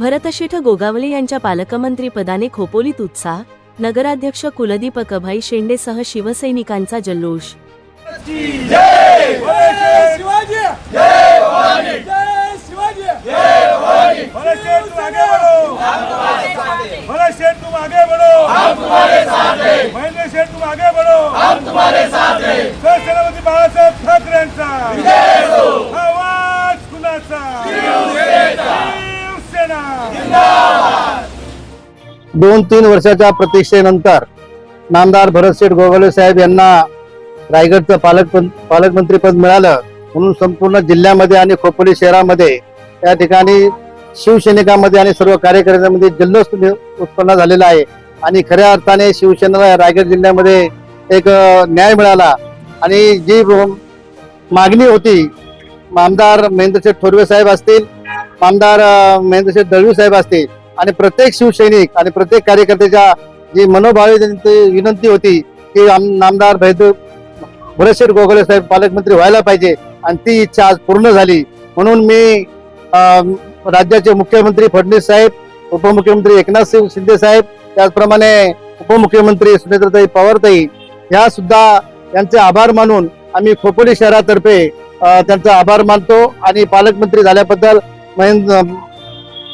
भरतशेठ गोगावले यांच्या पालकमंत्री पदाने खोपोलीत उत्साह, नगराध्यक्ष कुलदीप अकभाई शेंडेसह शिवसैनिकांचा जल्लोष। दोन तीन वर्षाच्या प्रतीक्षेनंतर नामदार भरतशेठ गोगावले साहेब यांना रायगडचं पालकमंत्री पद मिळालं म्हणून संपूर्ण जिल्ह्यामध्ये आणि खोपोली शहरामध्ये या ठिकाणी शिवसैनिकांमध्ये आणि सर्व कार्यकर्त्यांमध्ये जल्लोष उत्पन्न झालेला आहे। आणि खऱ्या अर्थाने शिवसेनेला रायगड जिल्ह्यामध्ये एक न्याय मिळाला आणि जी मागणी होती, आमदार महेंद्रशेठ थोरवे साहेब असतील, आमदार महेंद्रशेठ दळवी साहेब असतील आणि प्रत्येक शिवसैनिक आणि प्रत्येक कार्यकर्त्याच्या जी मनोभावी विनंती होती की नामदार भरतशेठ गोगावले साहेब पालकमंत्री व्हायला पाहिजे आणि ती इच्छा आज पूर्ण झाली। म्हणून मी राज्याचे मुख्यमंत्री फडणवीस साहेब, उपमुख्यमंत्री एकनाथ शिंदे साहेब, त्याचप्रमाणे उपमुख्यमंत्री सुनेत्राताई पवारताई ह्या सुद्धा यांचे आभार मानून आम्ही खोपोली शहरातर्फे त्यांचा आभार मानतो आणि पालकमंत्री झाल्याबद्दल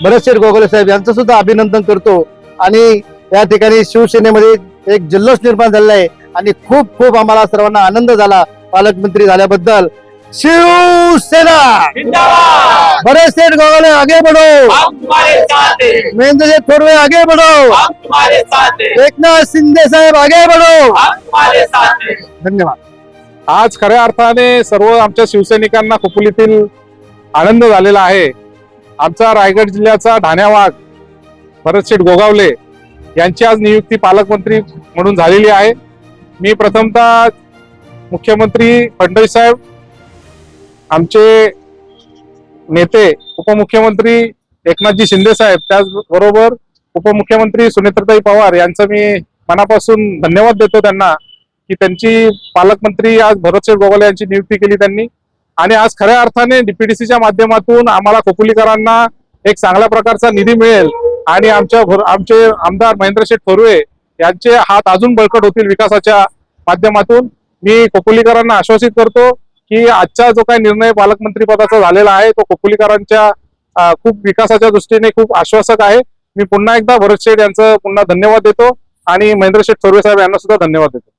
भरतशेठ गोगावले साहेब यांचं सुद्धा अभिनंदन करतो। आणि या ठिकाणी शिवसेनेमध्ये एक जल्लोष निर्माण झालेला आहे आणि खूप खूप आम्हाला सर्वांना आनंद झाला पालकमंत्री झाल्याबद्दल। शिवसेना जिंदाबाद, भरतशेठ गोगावले आगे बढ़ो, हम तुम्हारे साथ हैं, महेंद्रशेठ थोरवे आगे बढ़ो, हम तुम्हारे साथ हैं, एकनाथ शिंदे साहेब आगे बढ़ो, हम तुम्हारे साथ हैं। धन्यवाद। आज खऱ्या अर्थाने सर्व आमच्या शिवसैनिकांना खोपोलीतील आनंद झालेला आहे। आमचा रायगड जिल्ह्याचा ठाण्या वाघ भरतशेठ गोगावले यांची आज नियुक्ती पालकमंत्री म्हणून झालेली आहे। मी प्रथमतः मुख्यमंत्री फडणवीस साहेब, आमचे नेते उपमुख्यमंत्री एकनाथजी शिंदे साहेब, त्याचबरोबर उपमुख्यमंत्री सुनेत्राताई पवार यांचं मी मनापासून धन्यवाद देतो त्यांना की त्यांची पालकमंत्री आज भरतशेठ गोगावले यांची नियुक्ती केली त्यांनी। आणि आज खऱ्या अर्थाने डीपीडीसीच्या माध्यमातून आम्हाला खोपोलीकरांना एक चांगल्या प्रकारचा निधी मिळेल आणि आमचे आमदार महेंद्रशेठ थोरवे यांचे हात अजून बळकट होतील विकासाच्या माध्यमातून। मी खोपोलीकरांना आश्वासित करतो की आजचा जो काही निर्णय पालकमंत्री पदाचा झालेला आहे तो खोपोलीकरांच्या खूप विकासाच्या दृष्टीने खूप आश्वासक आहे। मी पुन्हा एकदा भरतशेठ यांचं पुन्हा धन्यवाद देतो आणि महेंद्रशेठ थोरवे साहेब यांना सुद्धा धन्यवाद देतो।